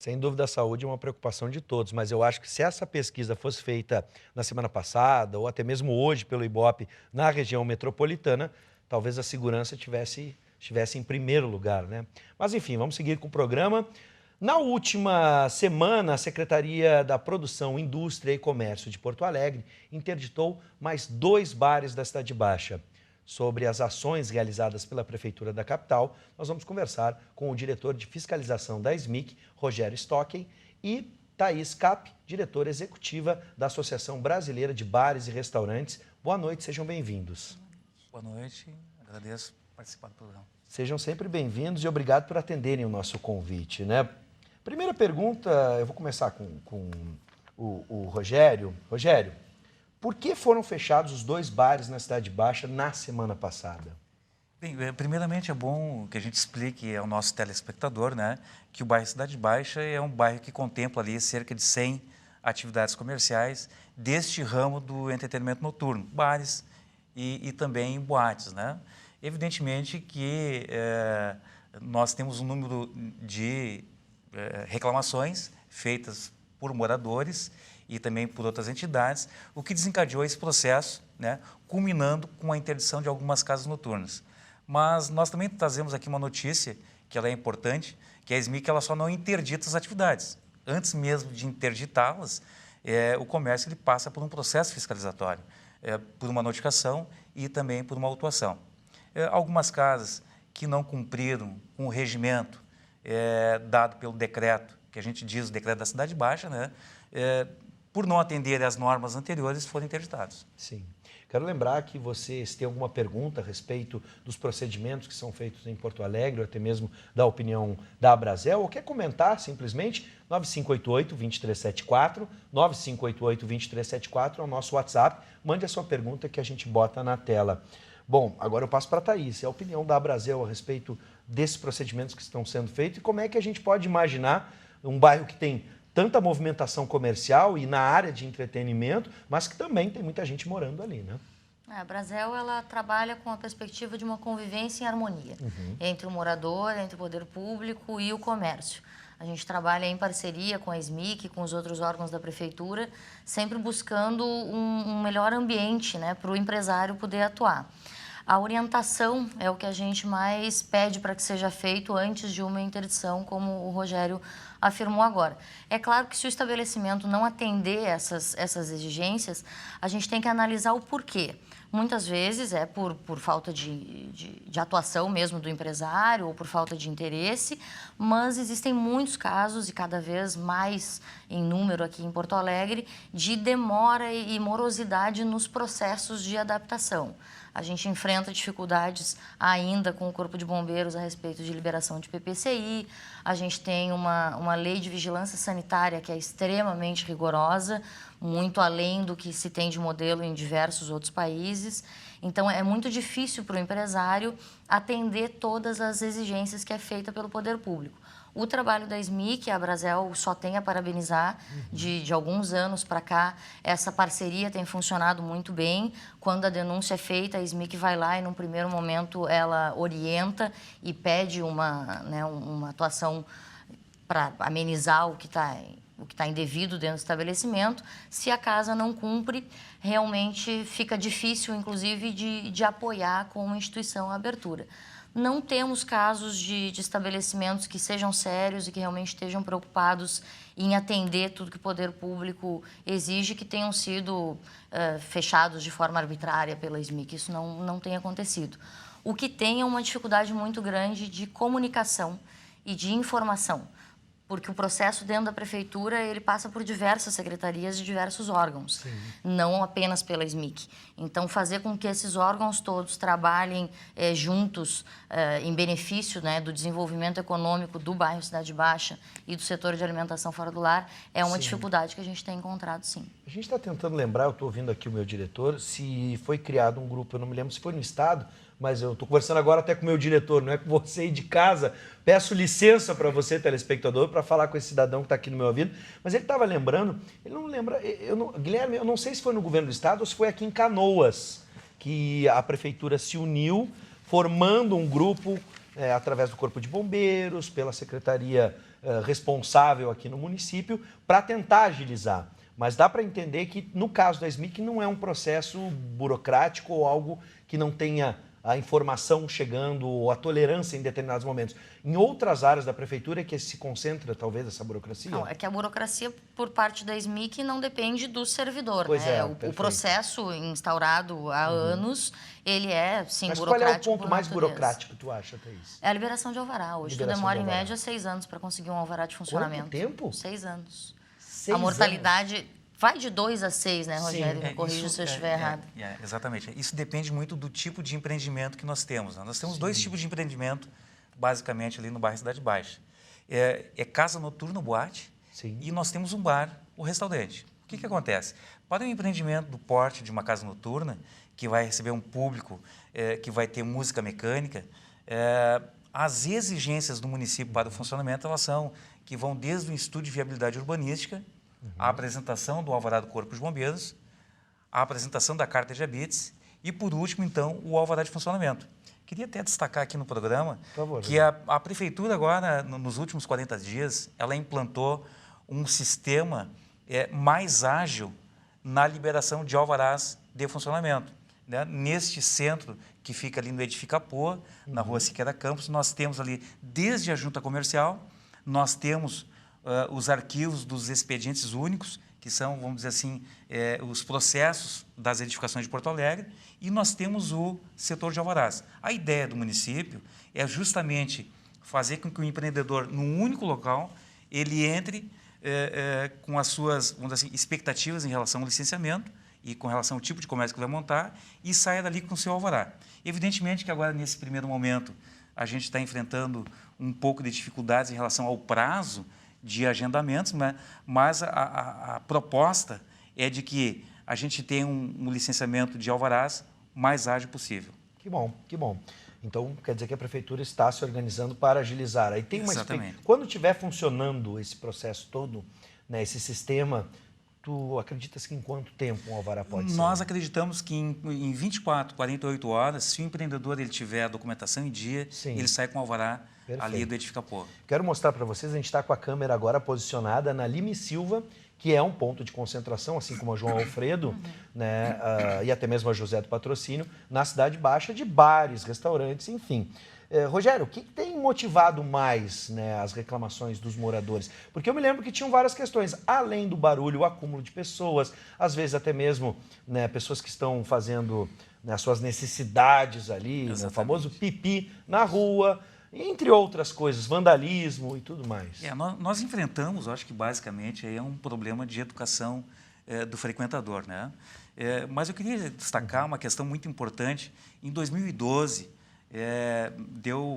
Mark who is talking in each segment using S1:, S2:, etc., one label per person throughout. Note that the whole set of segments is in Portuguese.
S1: Sem dúvida, a saúde é uma preocupação de todos, mas eu acho que se essa pesquisa fosse feita na semana passada ou até mesmo hoje pelo Ibope na região metropolitana, talvez a segurança estivesse em primeiro lugar, né? Mas enfim, vamos seguir com o programa. Na última semana, a Secretaria da Produção, Indústria e Comércio de Porto Alegre interditou mais 2 bares da Cidade Baixa. Sobre as ações realizadas pela Prefeitura da capital, nós vamos conversar com o diretor de fiscalização da SMIC, Rogério Stocken, e Thaís Cap, diretora executiva da Associação Brasileira de Bares e Restaurantes. Boa noite, sejam bem-vindos.
S2: Boa noite, agradeço por participar do programa.
S1: Sejam sempre bem-vindos e obrigado por atenderem o nosso convite, né? Primeira pergunta, eu vou começar com o Rogério. Rogério, por que foram fechados os 2 bares na Cidade Baixa na semana passada?
S2: Bem, primeiramente é bom que a gente explique ao nosso telespectador, né, que o bairro Cidade Baixa é um bairro que contempla ali cerca de 100 atividades comerciais deste ramo do entretenimento noturno, bares e também boates, né? Evidentemente que nós temos um número de reclamações feitas por moradores e também por outras entidades, o que desencadeou esse processo, né, culminando com a interdição de algumas casas noturnas. Mas nós também trazemos aqui uma notícia, que ela é importante, que a SMIC ela só não interdita as atividades. Antes mesmo de interditá-las, o comércio ele passa por um processo fiscalizatório, por uma notificação e também por uma autuação. Algumas casas que não cumpriram com o regimento dado pelo decreto, que a gente diz o decreto da Cidade Baixa, né, por não atender às normas anteriores, foram interditados.
S1: Sim. Quero lembrar que vocês têm alguma pergunta a respeito dos procedimentos que são feitos em Porto Alegre, ou até mesmo da opinião da Abrazel, ou quer comentar simplesmente, 9588-2374, 9588-2374 é o nosso WhatsApp, mande a sua pergunta que a gente bota na tela. Bom, agora eu passo para a Thaís, é a opinião da Abrazel a respeito desses procedimentos que estão sendo feitos e como é que a gente pode imaginar um bairro que tem tanta movimentação comercial e na área de entretenimento, mas que também tem muita gente morando ali, né?
S3: A Abrazel, ela trabalha com a perspectiva de uma convivência em harmonia entre o morador, entre o poder público e o comércio. A gente trabalha em parceria com a SMIC, com os outros órgãos da prefeitura, sempre buscando um melhor ambiente, né, para o empresário poder atuar. A orientação é o que a gente mais pede para que seja feito antes de uma interdição, como o Rogério afirmou agora. É claro que se o estabelecimento não atender essas exigências, a gente tem que analisar o porquê. Muitas vezes é por falta de atuação mesmo do empresário ou por falta de interesse, mas existem muitos casos, e cada vez mais em número aqui em Porto Alegre, de demora e morosidade nos processos de adaptação. A gente enfrenta dificuldades ainda com o Corpo de Bombeiros a respeito de liberação de PPCI, a gente tem uma lei de vigilância sanitária que é extremamente rigorosa, muito além do que se tem de modelo em diversos outros países. Então, é muito difícil para o empresário atender todas as exigências que é feita pelo poder público. O trabalho da SMIC, a Abrazel só tem a parabenizar. De alguns anos para cá, essa parceria tem funcionado muito bem. Quando a denúncia é feita, a SMIC vai lá e, num primeiro momento, ela orienta e pede uma atuação para amenizar o que está indevido dentro do estabelecimento. Se a casa não cumpre, realmente fica difícil, inclusive, de apoiar como instituição a abertura. Não temos casos de estabelecimentos que sejam sérios e que realmente estejam preocupados em atender tudo que o poder público exige, que tenham sido fechados de forma arbitrária pela SMIC. Isso não tem acontecido. O que tem é uma dificuldade muito grande de comunicação e de informação, porque o processo dentro da prefeitura ele passa por diversas secretarias e diversos órgãos, não apenas pela SMIC. Então, fazer com que esses órgãos todos trabalhem juntos em benefício, né, do desenvolvimento econômico do bairro Cidade Baixa e do setor de alimentação fora do lar é uma dificuldade que a gente tem encontrado, sim.
S1: A gente está tentando lembrar, eu estou ouvindo aqui o meu diretor, se foi criado um grupo, eu não me lembro se foi no Estado, mas eu estou conversando agora até com o meu diretor, não é com você aí de casa. Peço licença para você, telespectador, para falar com esse cidadão que está aqui no meu ouvido. Mas ele estava lembrando, ele não lembra, Guilherme, eu não sei se foi no governo do Estado ou se foi aqui em Canoas, que a prefeitura se uniu, formando um grupo através do Corpo de Bombeiros, pela Secretaria responsável aqui no município para tentar agilizar. Mas dá para entender que, no caso da SMIC, não é um processo burocrático ou algo que não tenha a informação chegando ou a tolerância em determinados momentos. Em outras áreas da prefeitura é que se concentra, talvez, essa burocracia?
S3: Não, é que a burocracia, por parte da SMIC, não depende do servidor.
S1: Pois
S3: né?
S1: é,
S3: o
S1: perfeito.
S3: processo instaurado há anos, ele é, sim,
S1: Mas
S3: burocrático.
S1: qual é o ponto
S3: por
S1: mais
S3: natureza.
S1: burocrático, tu acha, Thaís?
S3: É a liberação de alvará. Hoje tu
S1: Liberação
S3: demora,
S1: de
S3: em
S1: alvará.
S3: média, 6 anos para conseguir um alvará de funcionamento.
S1: Quanto tempo?
S3: 6 anos.
S1: 6
S3: a mortalidade vai de 2 a 6, né, Rogério?
S1: Sim.
S3: Me corrija se eu estiver errado.
S2: Exatamente. Isso depende muito do tipo de empreendimento que nós temos. Né? Nós temos dois tipos de empreendimento, basicamente, ali no bairro Cidade Baixa. É casa noturna, boate,
S1: Sim.
S2: e nós temos um bar, o restaurante. O que acontece? Para um empreendimento do porte de uma casa noturna, que vai receber um público, que vai ter música mecânica, as exigências do município para o funcionamento, elas são que vão desde o estudo de viabilidade urbanística, a apresentação do alvará do Corpo de Bombeiros, a apresentação da carta de habites e, por último, então, o alvará de funcionamento. Queria até destacar aqui no programa que a prefeitura agora, nos últimos 40 dias, ela implantou um sistema mais ágil na liberação de alvarás de funcionamento. Né? Neste centro que fica ali no Edificapoa, na rua Siqueira Campos, nós temos ali, desde a junta comercial, nós temos os arquivos dos expedientes únicos, que são, vamos dizer assim, os processos das edificações de Porto Alegre, e nós temos o setor de alvarás. A ideia do município é justamente fazer com que o empreendedor, num único local, ele entre com as suas, vamos dizer assim, expectativas em relação ao licenciamento e com relação ao tipo de comércio que vai montar e saia dali com o seu alvará. Evidentemente que agora, nesse primeiro momento, a gente está enfrentando um pouco de dificuldades em relação ao prazo de agendamentos, né? Mas a proposta é de que a gente tenha um licenciamento de alvarás mais ágil possível.
S1: Que bom, que bom. Então, quer dizer que a prefeitura está se organizando para agilizar. Aí tem
S2: Exatamente.
S1: Quando estiver funcionando esse processo todo, né, esse sistema, tu acreditas que em quanto tempo um alvará pode ser?
S2: Nós acreditamos que em 24, 48 horas, se o empreendedor ele tiver a documentação em dia,
S1: Sim.
S2: ele sai com o alvará
S1: Perfeito.
S2: ali do Edificapoa.
S1: Quero mostrar para vocês, a gente está com a câmera agora posicionada na Lime Silva, que é um ponto de concentração, assim como a João Alfredo, né, e até mesmo a José do Patrocínio, na Cidade Baixa, de bares, restaurantes, enfim. Rogério, o que tem motivado mais, né, as reclamações dos moradores? Porque eu me lembro que tinham várias questões, além do barulho, o acúmulo de pessoas, às vezes até mesmo, né, pessoas que estão fazendo, né, as suas necessidades ali, né, o famoso pipi na rua, entre outras coisas, vandalismo e tudo mais.
S2: Nós enfrentamos, acho que basicamente, é um problema de educação do frequentador. Né? Mas eu queria destacar uma questão muito importante. Em 2012,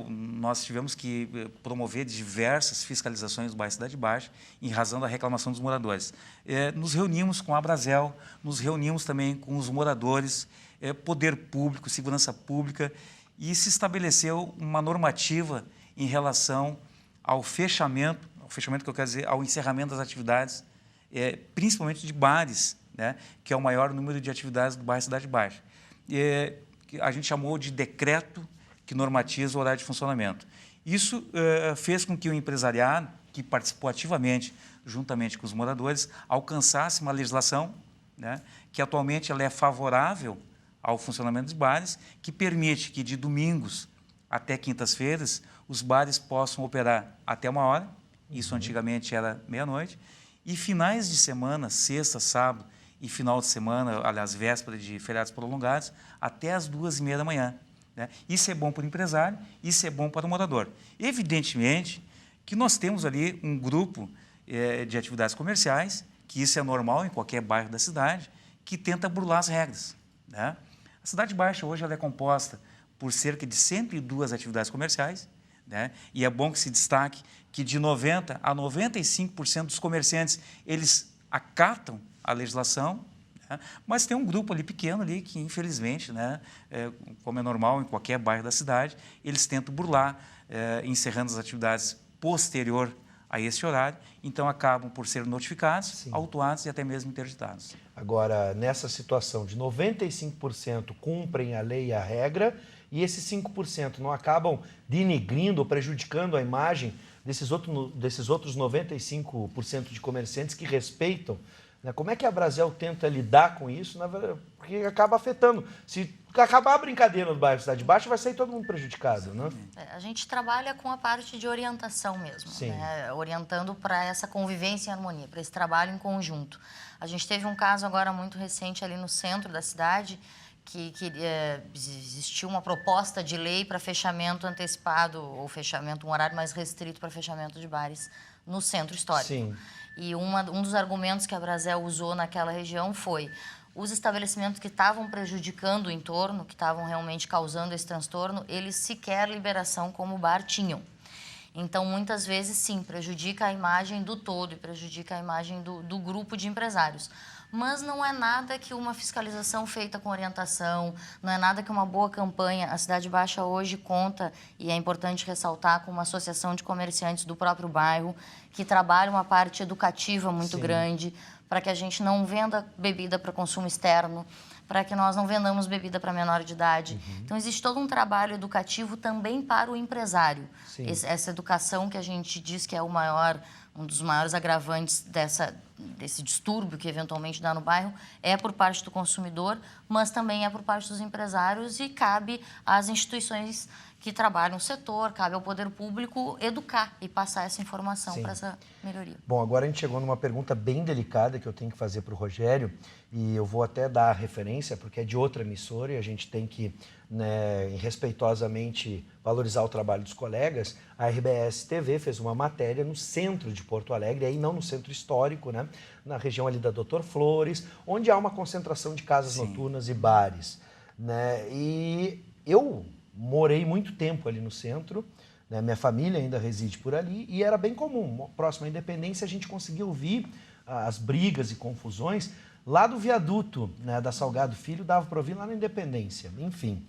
S2: nós tivemos que promover diversas fiscalizações do bairro Cidade Baixa em razão da reclamação dos moradores. Nos reunimos com a Abrazel, nos reunimos também com os moradores, poder público, segurança pública, e se estabeleceu uma normativa em relação ao fechamento que eu quero dizer, ao encerramento das atividades, principalmente de bares, né, que é o maior número de atividades do bairro Cidade Baixa. Que a gente chamou de decreto que normatiza o horário de funcionamento. Isso fez com que o empresariado, que participou ativamente, juntamente com os moradores, alcançasse uma legislação, né, que atualmente ela é favorável ao funcionamento dos bares, que permite que de domingos até quintas-feiras os bares possam operar até 1h, isso antigamente era meia-noite, e finais de semana, sexta, sábado e final de semana, aliás, véspera de feriados prolongados, até as 2h30 da manhã. Né? Isso é bom para o empresário, isso é bom para o morador. Evidentemente que nós temos ali um grupo de atividades comerciais, que isso é normal em qualquer bairro da cidade, que tenta burlar as regras. Né? A Cidade Baixa hoje ela é composta por cerca de 102 atividades comerciais, né? E é bom que se destaque que de 90% a 95% dos comerciantes eles acatam a legislação, né? Mas tem um grupo ali pequeno ali que, infelizmente, né, como é normal em qualquer bairro da cidade, eles tentam burlar, encerrando as atividades posterior a esse horário, então acabam por ser notificados, sim, autuados e até mesmo interditados.
S1: Agora, nessa situação de 95% cumprem a lei e a regra, e esses 5% não acabam denigrindo ou prejudicando a imagem desses outros 95% de comerciantes que respeitam, né? Como é que a Brasel tenta lidar com isso? Porque acaba afetando. Se acabar a brincadeira no bairro Cidade Baixa, vai sair todo mundo prejudicado, né?
S3: A gente trabalha com a parte de orientação mesmo, né? Orientando para essa convivência em harmonia, para esse trabalho em conjunto. A gente teve um caso agora muito recente ali no centro da cidade, que existiu uma proposta de lei para fechamento antecipado ou um horário mais restrito para fechamento de bares no centro histórico.
S1: Sim.
S3: E um dos argumentos que a Brasel usou naquela região foi os estabelecimentos que estavam prejudicando o entorno, que estavam realmente causando esse transtorno, eles sequer liberação como bar tinham. Então, muitas vezes, sim, prejudica a imagem do todo e prejudica a imagem do grupo de empresários. Mas não é nada que uma fiscalização feita com orientação, não é nada que uma boa campanha. A Cidade Baixa hoje conta, e é importante ressaltar, com uma associação de comerciantes do próprio bairro, que trabalha uma parte educativa muito grande, para que a gente não venda bebida para consumo externo, para que nós não vendamos bebida para menor de idade. Então, existe todo um trabalho educativo também para o empresário. Essa educação que a gente diz que é um dos maiores agravantes desse distúrbio que eventualmente dá no bairro é por parte do consumidor, mas também é por parte dos empresários e cabe às instituições que trabalham no setor, cabe ao poder público educar e passar essa informação para essa melhoria.
S1: Bom, agora a gente chegou numa pergunta bem delicada que eu tenho que fazer para o Rogério e eu vou até dar a referência porque é de outra emissora e a gente tem que, né, respeitosamente valorizar o trabalho dos colegas. A RBS TV fez uma matéria no centro de Porto Alegre, aí não no centro histórico, né, na região ali da Doutor Flores, onde há uma concentração de casas noturnas e bares, né, e eu morei muito tempo ali no centro, né? Minha família ainda reside por ali e era bem comum. Próximo à Independência, a gente conseguia ouvir as brigas e confusões lá do viaduto, né, da Salgado Filho, dava para ouvir lá na Independência, enfim.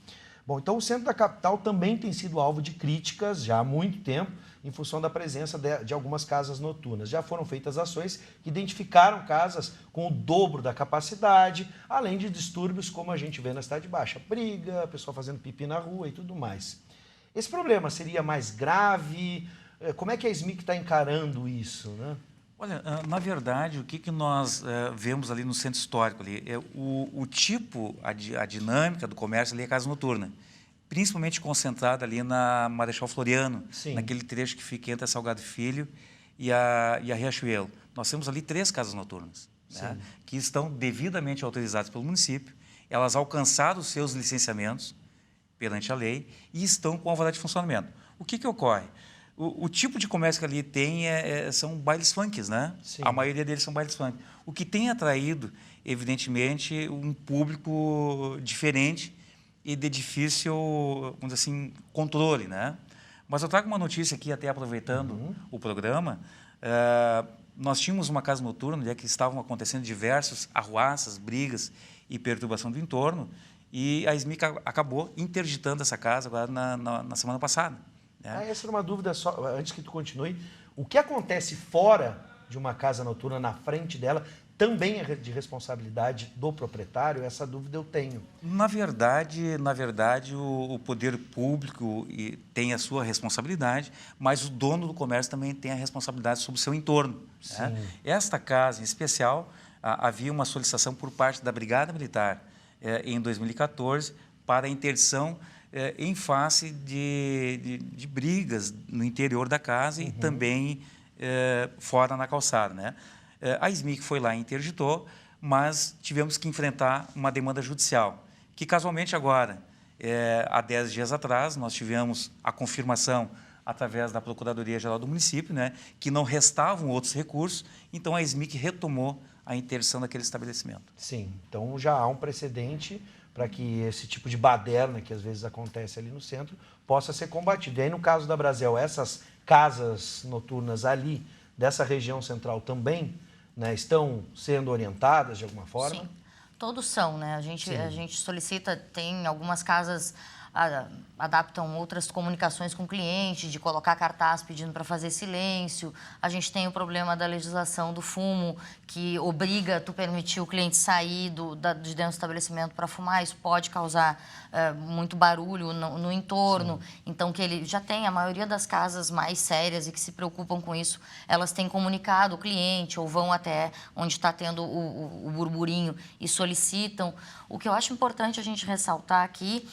S1: Bom, então o centro da capital também tem sido alvo de críticas já há muito tempo, em função da presença de algumas casas noturnas. Já foram feitas ações que identificaram casas com o dobro da capacidade, além de distúrbios como a gente vê na Cidade Baixa. Briga, pessoal fazendo pipi na rua e tudo mais. Esse problema seria mais grave? Como é que a SMIC está encarando isso, né?
S2: Olha, na verdade, o que nós vemos ali no centro histórico, ali, é a dinâmica do comércio ali é a casa noturna, principalmente concentrada ali na Marechal Floriano, naquele trecho que fica entre a Salgado Filho e a Riachuelo. Nós temos ali 3 casas noturnas, né, que estão devidamente autorizadas pelo município, elas alcançaram os seus licenciamentos perante a lei e estão com alvará de funcionamento. O que ocorre? O tipo de comércio que ali tem são bailes funks, né? A maioria deles são bailes funk. O que tem atraído, evidentemente, um público diferente e de difícil, vamos dizer assim, controle, né? Mas eu trago uma notícia aqui, até aproveitando o programa. Nós tínhamos uma casa noturna onde que estavam acontecendo diversos arruaças, brigas e perturbação do entorno, e a SMIC acabou interditando essa casa agora na semana passada.
S1: Essa era uma dúvida só, antes que tu continue. O que acontece fora de uma casa noturna, na frente dela, também é de responsabilidade do proprietário? Essa dúvida eu tenho.
S2: Na verdade, o poder público tem a sua responsabilidade, mas o dono do comércio também tem a responsabilidade sobre o seu entorno. Né? Esta casa, em especial, havia uma solicitação por parte da Brigada Militar em 2014 para a interdição em face de brigas no interior da casa e também fora na calçada, né? A SMIC foi lá e interditou, mas tivemos que enfrentar uma demanda judicial, que casualmente agora, há 10 dias atrás, nós tivemos a confirmação através da Procuradoria-Geral do município, né, que não restavam outros recursos, então a SMIC retomou a interdição daquele estabelecimento.
S1: Sim, então já há um precedente para que esse tipo de baderna que às vezes acontece ali no centro possa ser combatido. E aí, no caso da Brasel, essas casas noturnas ali, dessa região central também, né, estão sendo orientadas de alguma forma?
S3: Sim, todos são, né? A gente solicita, tem algumas casas adaptam outras comunicações com o cliente, de colocar cartaz pedindo para fazer silêncio. A gente tem o problema da legislação do fumo, que obriga tu permitir o cliente sair de dentro do estabelecimento para fumar. Isso pode causar muito barulho no entorno. Sim. Então, que ele já tem, a maioria das casas mais sérias e que se preocupam com isso, elas têm comunicado o cliente ou vão até onde está tendo o burburinho e solicitam. O que eu acho importante a gente ressaltar aqui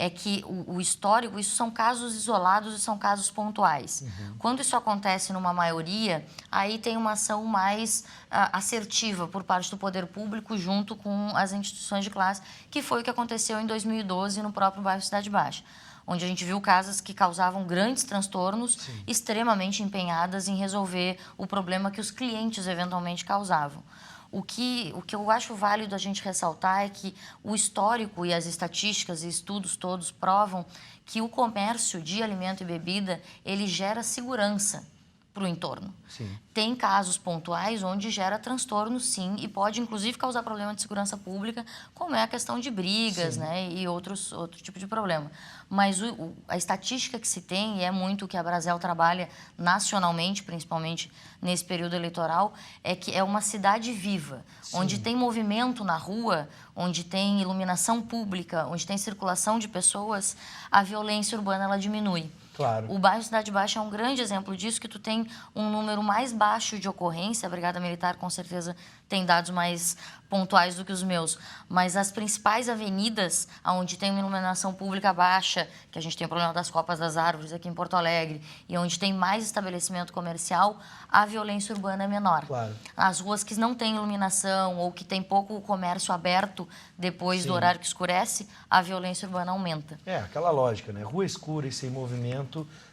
S3: é que o histórico, isso são casos isolados e são casos pontuais. Quando isso acontece numa maioria, aí tem uma ação mais assertiva por parte do poder público junto com as instituições de classe, que foi o que aconteceu em 2012 no próprio bairro Cidade Baixa, onde a gente viu casas que causavam grandes transtornos, Sim. extremamente empenhadas em resolver o problema que os clientes eventualmente causavam. O que eu acho válido a gente ressaltar é que o histórico e as estatísticas e estudos todos provam que o comércio de alimento e bebida, ele gera segurança para o entorno. Sim. Tem casos pontuais onde gera transtorno, sim, e pode, inclusive, causar problema de segurança pública, como é a questão de brigas, né, e outro tipo de problema. Mas a estatística que se tem, e é muito o que a Brasel trabalha nacionalmente, principalmente nesse período eleitoral, é que é uma cidade viva, sim. onde tem movimento na rua, onde tem iluminação pública, onde tem circulação de pessoas, a violência urbana ela diminui.
S1: Claro.
S3: O bairro Cidade Baixa é um grande exemplo disso, que tu tem um número mais baixo de ocorrência. A Brigada Militar, com certeza, tem dados mais pontuais do que os meus. Mas as principais avenidas, onde tem uma iluminação pública baixa, que a gente tem o problema das copas das árvores aqui em Porto Alegre, e onde tem mais estabelecimento comercial, a violência urbana é menor. Claro. As ruas que não têm iluminação ou que tem pouco comércio aberto depois Sim. do horário que escurece, a violência urbana aumenta.
S1: É, aquela lógica, né? Rua escura e sem movimento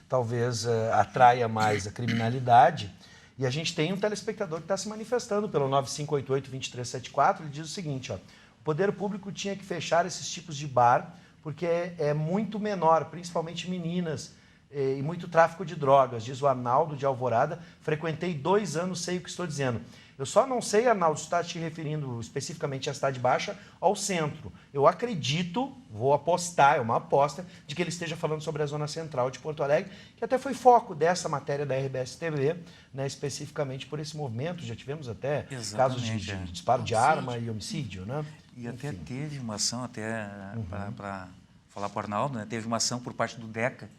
S1: talvez atraia mais a criminalidade. E a gente tem um telespectador que está se manifestando pelo 9588-2374. Ele diz o seguinte, ó: o poder público tinha que fechar esses tipos de bar porque é muito menor, principalmente meninas, e muito tráfico de drogas. Diz o Arnaldo de Alvorada. Frequentei 2 anos, sei o que estou dizendo. Eu só não sei, Arnaldo, se está te referindo especificamente à Cidade Baixa, ao centro. Eu acredito, vou apostar, é uma aposta, de que ele esteja falando sobre a zona central de Porto Alegre, que até foi foco dessa matéria da RBS TV, né, especificamente por esse movimento. Já tivemos até casos de disparo de arma e homicídio, né?
S2: E até teve uma ação, até para falar para o Arnaldo, né, teve uma ação por parte do DECA,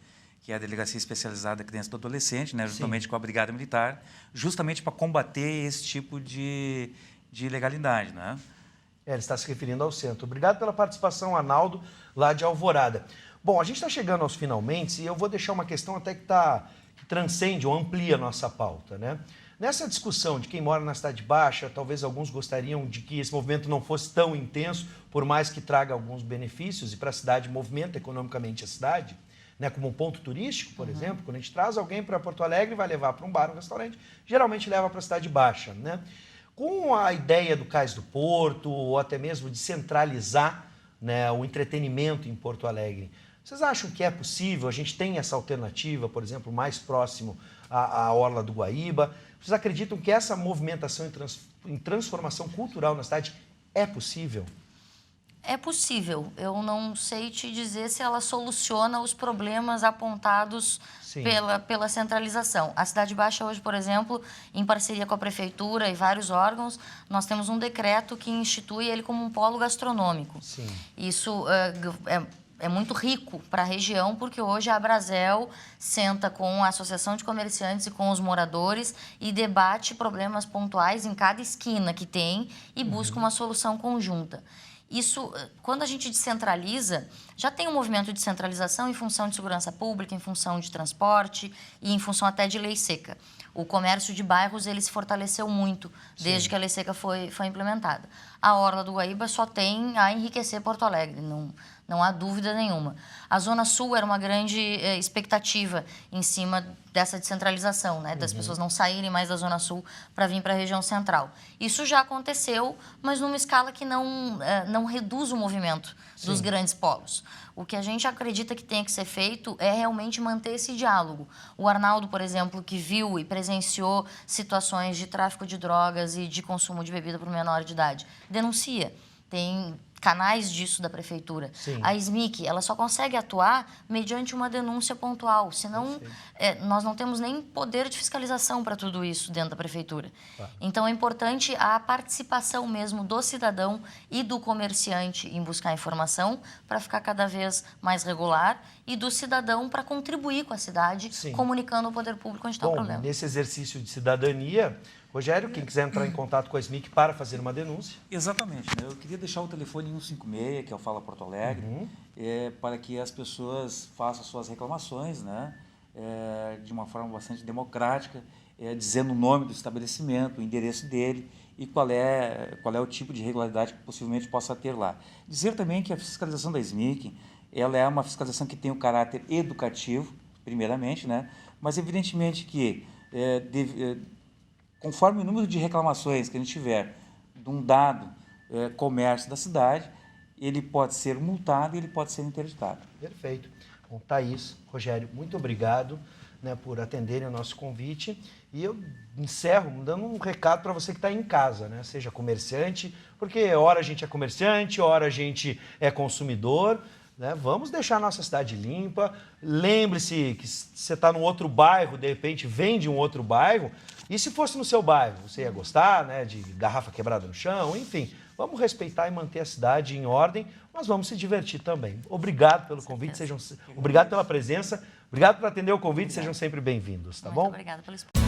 S2: que é a Delegacia Especializada da Criança e do Adolescente, né, juntamente Sim. com a Brigada Militar, justamente para combater esse tipo de ilegalidade, né?
S1: Ele está se referindo ao centro. Obrigado pela participação, Arnaldo, lá de Alvorada. Bom, a gente está chegando aos finalmente e eu vou deixar uma questão até que transcende ou amplia a nossa pauta, né? Nessa discussão de quem mora na Cidade Baixa, talvez alguns gostariam de que esse movimento não fosse tão intenso, por mais que traga alguns benefícios e para a cidade movimenta economicamente a cidade, né, como um ponto turístico, por exemplo. Quando a gente traz alguém para Porto Alegre, vai levar para um bar, um restaurante, geralmente leva para a Cidade Baixa, né? Com a ideia do Cais do Porto, ou até mesmo de centralizar, né, o entretenimento em Porto Alegre, vocês acham que é possível? A gente tem essa alternativa, por exemplo, mais próximo à Orla do Guaíba. Vocês acreditam que essa movimentação em transformação cultural na cidade é possível?
S3: É possível. Eu não sei te dizer se ela soluciona os problemas apontados pela centralização. A Cidade Baixa hoje, por exemplo, em parceria com a Prefeitura e vários órgãos, nós temos um decreto que institui ele como um polo gastronômico. Sim. Isso é muito rico para a região, porque hoje a Brasel senta com a Associação de Comerciantes e com os moradores e debate problemas pontuais em cada esquina que tem e busca uma solução conjunta. Isso, quando a gente descentraliza, já tem um movimento de centralização em função de segurança pública, em função de transporte e em função até de lei seca. O comércio de bairros ele se fortaleceu muito desde que a lei seca foi implementada. A Orla do Guaíba só tem a enriquecer Porto Alegre, não há dúvida nenhuma. A Zona Sul era uma grande expectativa em cima dessa descentralização, né? Das pessoas não saírem mais da Zona Sul para vir para a região central. Isso já aconteceu, mas numa escala que não reduz o movimento dos grandes polos. O que a gente acredita que tem que ser feito é realmente manter esse diálogo. O Arnaldo, por exemplo, que viu e presenciou situações de tráfico de drogas e de consumo de bebida por menor de idade, denuncia. canais disso da prefeitura.
S1: Sim.
S3: A SMIC, ela só consegue atuar mediante uma denúncia pontual, senão nós não temos nem poder de fiscalização para tudo isso dentro da prefeitura. Claro. Então é importante a participação mesmo do cidadão e do comerciante em buscar informação para ficar cada vez mais regular e do cidadão para contribuir com a cidade, sim, comunicando ao poder público onde está o problema.
S1: Nesse exercício de cidadania, Rogério, quem quiser entrar em contato com a SMIC para fazer uma denúncia.
S2: Exatamente. Eu queria deixar o telefone 156, que é o Fala Porto Alegre, para que as pessoas façam suas reclamações, né, de uma forma bastante democrática, dizendo o nome do estabelecimento, o endereço dele e qual é o tipo de irregularidade que possivelmente possa ter lá. Dizer também que a fiscalização da SMIC, ela é uma fiscalização que tem o caráter educativo, primeiramente, né, mas evidentemente que conforme o número de reclamações que a gente tiver de um dado comércio da cidade, ele pode ser multado e ele pode ser interditado.
S1: Perfeito. Bom, Thaís, Rogério, muito obrigado, né, por atenderem o nosso convite. E eu encerro dando um recado para você que está em casa, né? Seja comerciante, porque hora a gente é comerciante, hora a gente é consumidor, né? Vamos deixar a nossa cidade limpa. Lembre-se que você está num outro bairro, de repente vem de um outro bairro, e se fosse no seu bairro, você ia gostar, né, de garrafa quebrada no chão, enfim. Vamos respeitar e manter a cidade em ordem, mas vamos se divertir também. Obrigado pelo convite, obrigado pela presença, obrigado por atender o convite, sejam sempre bem-vindos, tá bom?
S3: Muito obrigada pelo espaço.